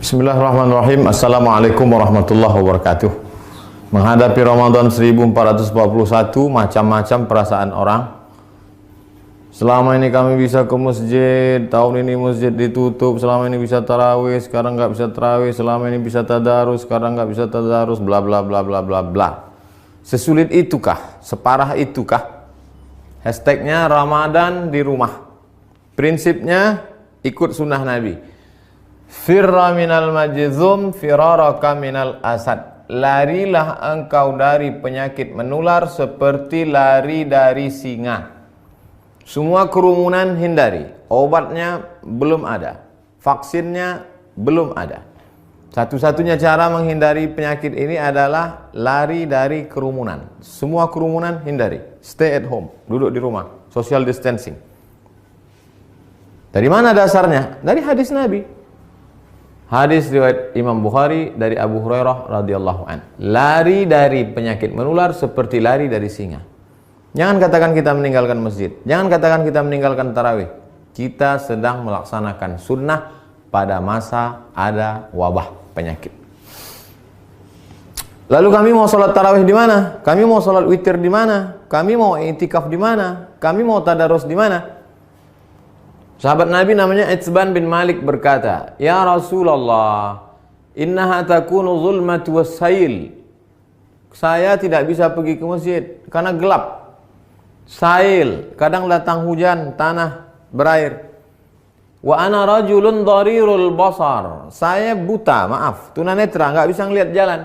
Bismillahirrahmanirrahim. Assalamualaikum warahmatullahi wabarakatuh. Menghadapi Ramadan 1441, macam-macam perasaan orang. Selama ini kami bisa ke masjid, tahun ini masjid ditutup. Selama ini bisa tarawih, sekarang nggak bisa tarawih. Selama ini bisa tadarus, sekarang nggak bisa tadarus. Bla bla bla bla bla bla. Sesulit itukah? Separah itukah? Hashtagnya Ramadan di rumah. Prinsipnya ikut sunnah Nabi. Firra minal majzum firaraka minal asad. Larilah engkau dari penyakit menular seperti lari dari singa. Semua kerumunan hindari. Obatnya belum ada, vaksinnya belum ada. Satu-satunya cara menghindari penyakit ini adalah lari dari kerumunan. Semua kerumunan hindari. Stay at home, duduk di rumah, social distancing. Dari mana dasarnya? Dari hadis Nabi. Hadis riwayat Imam Bukhari dari Abu Hurairah radhiyallahu an. Lari dari penyakit menular seperti lari dari singa. Jangan katakan kita meninggalkan masjid. Jangan katakan kita meninggalkan tarawih. Kita sedang melaksanakan sunnah pada masa ada wabah penyakit. Lalu kami mau sholat tarawih di mana? Kami mau sholat witir di mana? Kami mau i'tikaf di mana? Kami mau tadarus di mana? Sahabat Nabi namanya Itsban bin Malik berkata, "Ya Rasulullah, innaha takunu zulmatu wassail." Saya tidak bisa pergi ke masjid karena gelap. Sail, kadang datang hujan, tanah berair. Wa ana rajulun dharirul basar. Saya buta, maaf, tunanetra, nggak bisa ngelihat jalan.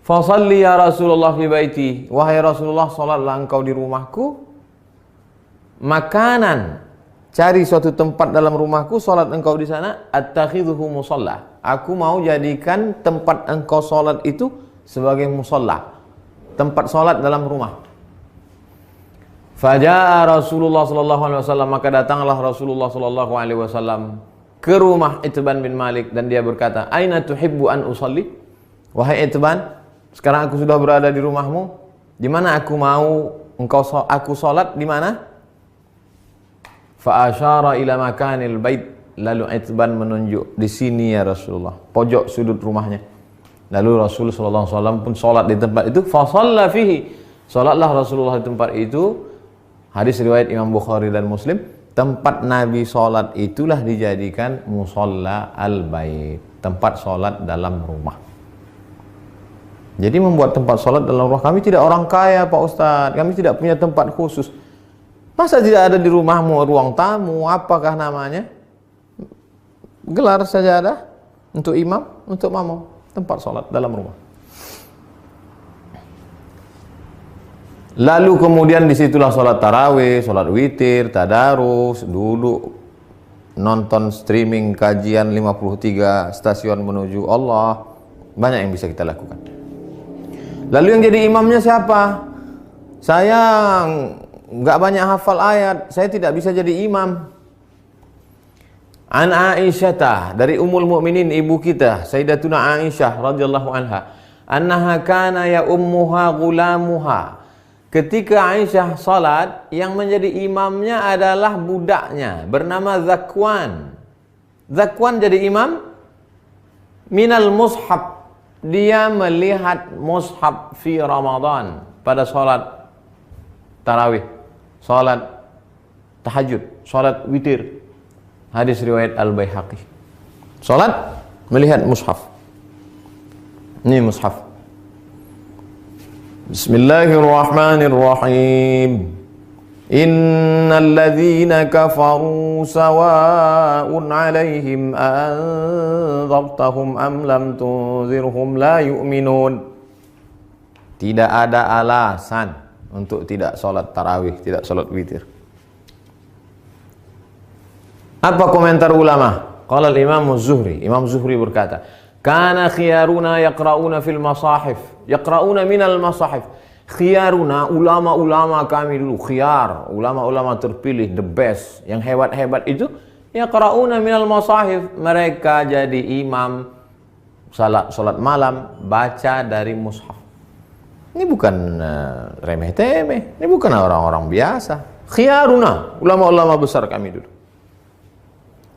Fasalli ya Rasulullah fi baiti. Wahai Rasulullah, salatlah engkau di rumahku. Makanan, cari suatu tempat dalam rumahku, salat engkau di sana. Attakhidhuhu musalla. Aku mau jadikan tempat engkau salat itu sebagai musalla, tempat salat dalam rumah. Faja'a Rasulullah sallallahu alaihi wasallam, maka datanglah Rasulullah sallallahu alaihi wasallam ke rumah Itsban bin Malik dan dia berkata, "Aina tuhibbu an usalli?" Wahai Itsban, sekarang aku sudah berada di rumahmu. Di mana aku mau aku salat di mana? Fa asyara ila makanil bait. Lalu Itsban menunjuk, di sini ya Rasulullah, pojok sudut rumahnya. Lalu Rasulullah SAW pun sholat di tempat itu. Fasalla fihi. Sholatlah Rasulullah di tempat itu. Hadis riwayat Imam Bukhari dan Muslim. Tempat Nabi sholat itulah dijadikan musalla al-bait, tempat sholat dalam rumah. Jadi membuat tempat sholat dalam rumah. Kami tidak orang kaya Pak Ustadz. Kami tidak punya tempat khusus. Masa tidak ada di rumahmu ruang tamu? Apakah namanya? Gelar sajadah untuk imam, untuk makmum. Tempat sholat dalam rumah. Lalu kemudian disitulah sholat tarawih, sholat witir, tadarus, duduk nonton streaming kajian 53 stasiun menuju Allah. Banyak yang bisa kita lakukan. Lalu yang jadi imamnya siapa? Saya nggak banyak hafal ayat, saya tidak bisa jadi imam. An Aisyah, dari Ummul Mukminin, ibu kita Sayyidatuna Aisyah radhiyallahu anha, annaha kana ya ummuha gulamuha. Ketika Aisyah salat, yang menjadi imamnya adalah budaknya bernama Zakwan. Zakwan jadi imam minal mushaf. Dia melihat mushaf fi Ramadan pada salat tarawih, salat tahajud, salat witir. Hadis riwayat Al-Baihaqi. Salat melihat mushaf. Ini mushaf. Bismillahirrahmanirrahim. Innal ladzina kafaru sawa'un 'alaihim anzartahum am lam tunzirhum la yu'minun. Tidak ada alasan untuk tidak salat tarawih, tidak salat witir. Apa komentar ulama? Qala al-Imam Az-Zuhri. Imam Zuhri berkata, "Kana khiyaruna yaqra'una fil masahif." Yaqra'una minal masahif. Khiyaruna, ulama-ulama kami dulu, khiyar, ulama-ulama terpilih, the best, yang hebat-hebat itu, yaqra'una minal masahif. Mereka jadi imam salat malam, baca dari mushaf. Ini bukan remeh-temeh, ini bukan orang-orang biasa. Khiyaruna, ulama-ulama besar kami dulu.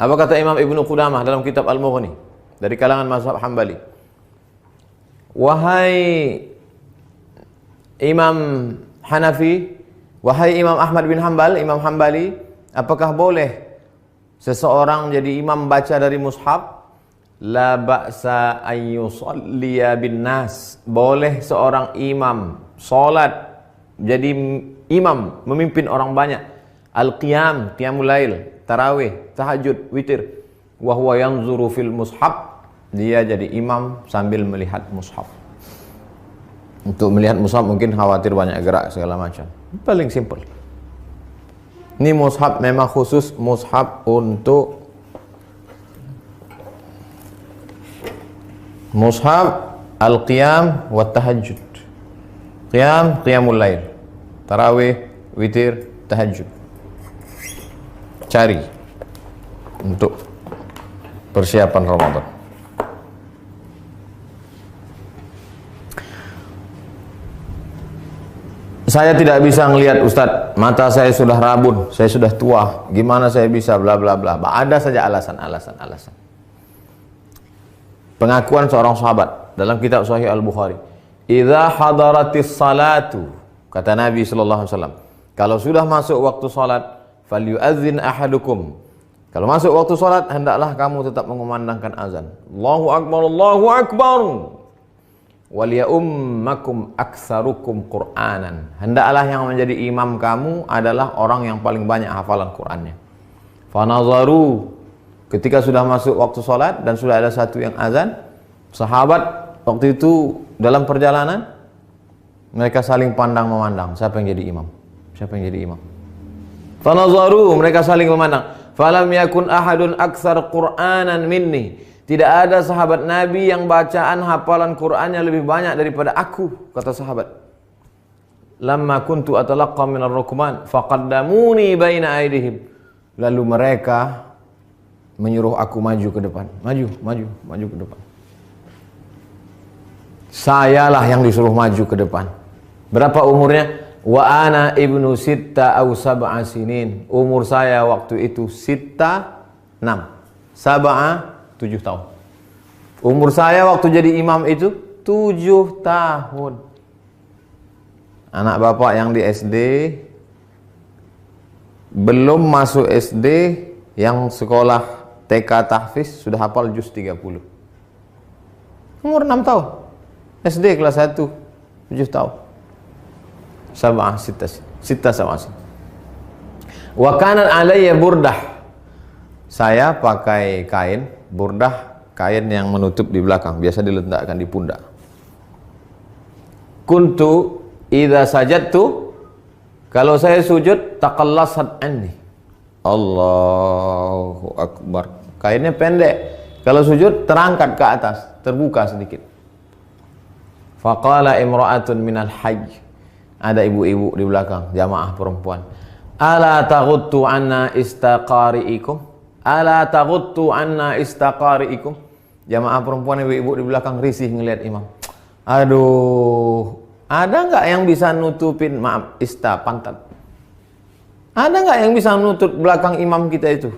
Apa kata Imam Ibnu Qudamah dalam kitab Al-Mughni dari kalangan mazhab Hambali? Wahai Imam Hanafi, wahai Imam Ahmad bin Hanbal, Imam Hambali, apakah boleh seseorang jadi imam baca dari mushaf? La ba'sa an yusalliya bin nas. Boleh seorang imam salat jadi imam memimpin orang banyak. Al-qiyam, qiyamul lail, tarawih, tahajud, witir. Wa huwa yanzuru fil mushaf. Dia jadi imam sambil melihat mushaf. Untuk melihat mushaf mungkin khawatir banyak gerak segala macam. Paling simple. Ini mushaf memang khusus mushaf untuk mushaf al-qiyam wa tahajud. Qiyam, qiyamul lail. Tarawih, witir, tahajud. Cari untuk persiapan Ramadan. Saya tidak bisa ngelihat Ustadz, mata saya sudah rabun, saya sudah tua, gimana saya bisa bla bla bla. Ada saja alasan. Pengakuan seorang sahabat dalam kitab Sahih Al-Bukhari. Idza hadaratis salatu, kata Nabi sallallahu alaihi wasallam, kalau sudah masuk waktu salat, falyu'adzin ahadukum. Kalau masuk waktu salat, hendaklah kamu tetap mengumandangkan azan. Allahu akbar, Allahu akbar. Waliyummakum aktsarukum Qur'anan. Hendaklah yang menjadi imam kamu adalah orang yang paling banyak hafalan Qur'annya. Fanazaru, ketika sudah masuk waktu salat dan sudah ada satu yang azan, sahabat waktu itu dalam perjalanan mereka saling pandang memandang, siapa yang jadi imam? Siapa yang jadi imam? Fanazaru, mereka saling memandang. Falam yakun ahadun aktsar Qur'anan minni. Tidak ada sahabat Nabi yang bacaan hafalan Qur'annya lebih banyak daripada aku, kata sahabat. Lamma kuntu atalaqqa minar rukman faqaddamuni baina aydihim. Lalu mereka menyuruh aku maju ke depan. Maju ke depan. Sayalah yang disuruh maju ke depan. Berapa umurnya? Wa ana ibnu sitta aw sab'a sinin. Umur saya waktu itu sitta 6. Sab'a 7 tahun. Umur saya waktu jadi imam itu 7 tahun. Anak bapak yang di SD, belum masuk SD, yang sekolah TK tahfiz sudah hafal juz 30. Umur 6 tahun. SD kelas 1, 7 tahun. Sab'ah sitta sab'ah. Wa kanat alayya burdah. Saya pakai kain burdah, kain yang menutup di belakang, biasa diletakkan di pundak. Kuntu idza sajadtu, kalau saya sujud, taqallasat anni. Allahu akbar. Kainnya pendek. Kalau sujud terangkat ke atas, terbuka sedikit. Faqala imra'atun minal hajj. Ada ibu-ibu di belakang, jamaah perempuan. Ala taghuttu anna istaqari'ikum? Ala taghuttu anna istaqari'ikum? Jamaah perempuan ibu-ibu di belakang risih ngelihat imam. Aduh, ada nggak yang bisa nutupin, maaf, pantat? Ada nggak yang bisa nutup belakang imam kita itu?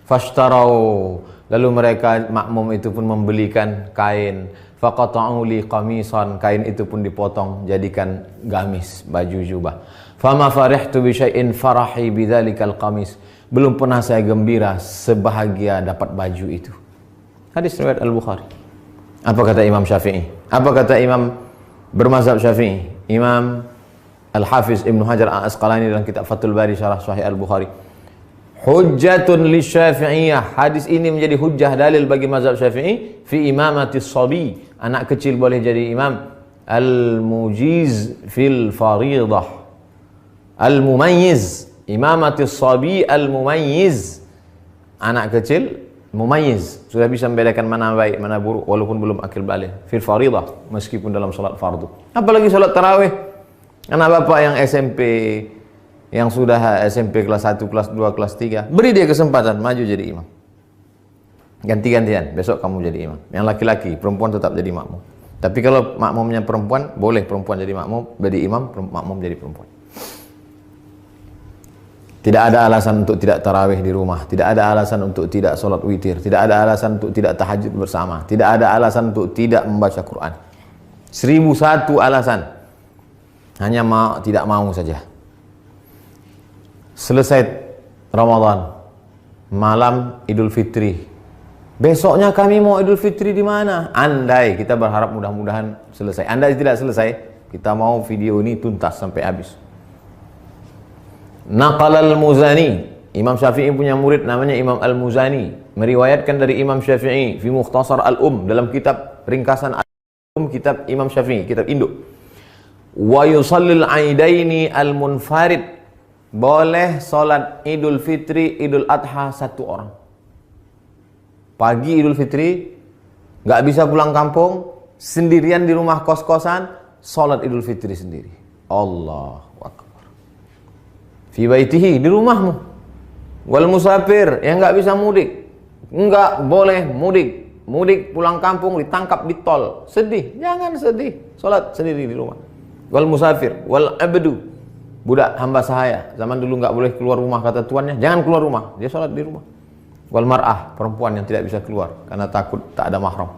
Fashtarau, lalu mereka makmum itu pun membelikan kain. Faqata'u li qamisan, kain itu pun dipotong jadikan gamis, baju jubah. Fama farihtu bi syai'in farahi bidzalikal qamis. Belum pernah saya gembira sebahagia dapat baju itu. Hadis riwayat Al-Bukhari. Apa kata Imam Syafi'i? Apa kata Imam bermazhab Syafi'i? Imam Al-Hafiz Ibnu Hajar Al-Asqalani dalam kitab Fathul Bari Syarah Sahih Al-Bukhari. Hujjatun li Syafi'iyah. Hadis ini menjadi hujjah dalil bagi mazhab Syafi'i fi imamatis sabi. Anak kecil boleh jadi imam. Al-mujiz fil faridah. Al-mumayyiz. Imamatis sabi al-mumayyiz. Anak kecil mumayyiz, sudah bisa membedakan mana baik, mana buruk walaupun belum akil balik. Fil faridah, meskipun dalam salat fardu. Apalagi salat tarawih. Anak bapak yang SMP, yang sudah SMP kelas 1, kelas 2, kelas 3, beri dia kesempatan maju jadi imam. Ganti-gantian, besok kamu jadi imam. Yang laki-laki, perempuan tetap jadi makmum. Tapi kalau makmumnya perempuan, boleh perempuan jadi makmum, jadi imam, makmum jadi perempuan. Tidak ada alasan untuk tidak tarawih di rumah. Tidak ada alasan untuk tidak sholat witir. Tidak ada alasan untuk tidak tahajud bersama. Tidak ada alasan untuk tidak membaca Quran. 1001 alasan. Hanya tidak mau saja. Selesai Ramadan, malam Idul Fitri. Besoknya kami mau Idul Fitri di mana? Andai, kita berharap mudah-mudahan selesai. Andai tidak selesai, kita mau video ini tuntas sampai habis. Naqal al-Muzani, Imam Syafi'i punya murid namanya Imam al-Muzani, meriwayatkan dari Imam Syafi'i fi Mukhtasar al-Um, dalam kitab ringkasan al-Um, kitab Imam Syafi'i, kitab induk. Wa yusallil aidaini al-munfarid, boleh solat Idul Fitri, Idul Adha satu orang. Pagi Idul Fitri, nggak bisa pulang kampung, sendirian di rumah kos-kosan, solat Idul Fitri sendiri. Allahu Akbar. Fi baitihi, di rumahmu. Wal musafir, yang nggak bisa mudik, nggak boleh mudik. Mudik pulang kampung ditangkap di tol, sedih. Jangan sedih, solat sendiri di rumah. Wal musafir, wal abdu, budak hamba sahaya. Zaman dulu nggak boleh keluar rumah, kata tuannya, jangan keluar rumah, dia sholat di rumah. Wal mar'ah, perempuan yang tidak bisa keluar karena takut tak ada mahram.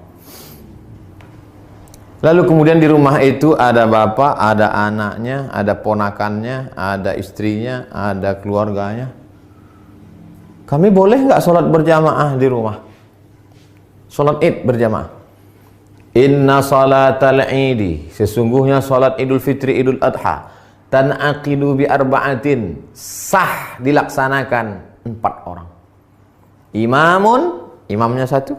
Lalu kemudian di rumah itu ada bapak, ada anaknya, ada ponakannya, ada istrinya, ada keluarganya. Kami boleh nggak sholat berjamaah di rumah? Sholat Id berjamaah. Inna salatal idi, sesungguhnya sholat Idul Fitri, Idul Adha, tan'aqidu bi arba'atin, sah dilaksanakan 4 orang. Imamun, imamnya 1.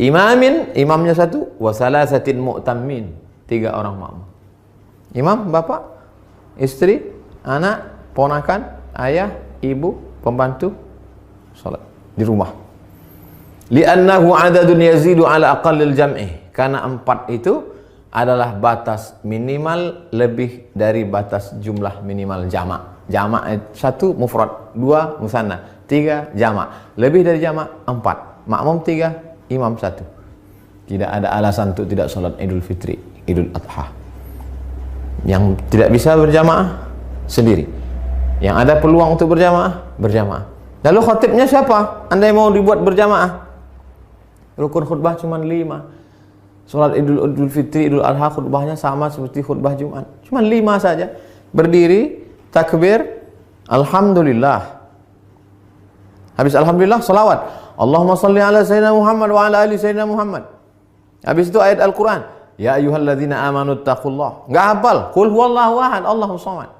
Imamin, imamnya 1. Wa salasatin mu'tammin, 3 orang makmum. Imam, bapak, istri, anak, ponakan, ayah, ibu, pembantu, salat di rumah. Li'annahu adadun yazidu ala aqallil jam'i, karena 4 itu adalah batas minimal lebih dari batas jumlah minimal jamak. Jamak 1 mufrad, 2 musanna, 3 jamak. Lebih dari jamak 4. Makmum 3, imam 1. Tidak ada alasan untuk tidak sholat Idul Fitri, Idul Adha. Yang tidak bisa berjamaah sendiri. Yang ada peluang untuk berjamaah, berjamaah. Lalu khatibnya siapa? Andai mau dibuat berjamaah, rukun khutbah cuma 5. Sholat Idul Fitri, Idul Adha khutbahnya sama seperti khutbah Jumat, cuma 5 saja. Berdiri, takbir, alhamdulillah. Habis alhamdulillah, salawat. Allahumma salli ala sayyidina Muhammad wa ala ali sayyidina Muhammad. Habis itu ayat Al-Quran. Ya ayyuhalladzina amanu taqullah. Enggak hafal. Qul huwallahu ahad, Allahus samad.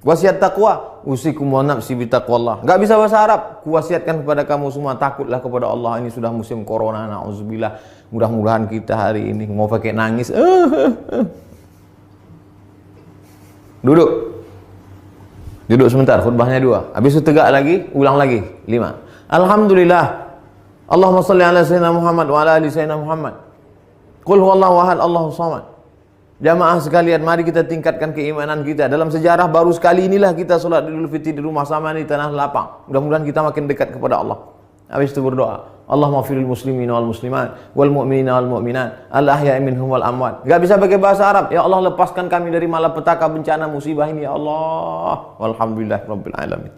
Wasiat taqwa, usikum wa nafsi bi taqwallah. Enggak bisa bahasa Arab. Kuwasiatkan kepada kamu semua, takutlah kepada Allah. Ini sudah musim corona, na'udzubillah. Mudah-mudahan kita hari ini mau pakai nangis. Duduk. Duduk sebentar, khutbahnya 2. Habis itu tegak lagi, ulang lagi 5. Alhamdulillah. Allahumma salli ala sayyidina Muhammad wa ala ali sayyidina Muhammad. Qul huwallahu ahad, Allahus samad. Jamaah sekalian, mari kita tingkatkan keimanan kita. Dalam sejarah baru sekali inilah kita sholat Idul Fitri di rumah sama di tanah lapang. Mudah-mudahan kita makin dekat kepada Allah. Habis itu berdoa, Allahumma firil muslimin wal muslimat wal mu'minina wal mu'minat al ahya'i minhum wal amwat. Gak bisa pakai bahasa Arab. Ya Allah, lepaskan kami dari malapetaka, bencana, musibah ini ya Allah. Walhamdulillah rabbil alamin.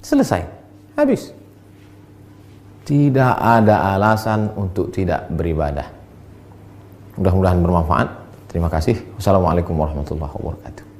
Selesai. Habis. Tidak ada alasan untuk tidak beribadah. Mudah-mudahan bermanfaat. Terima kasih. Wassalamualaikum warahmatullahi wabarakatuh.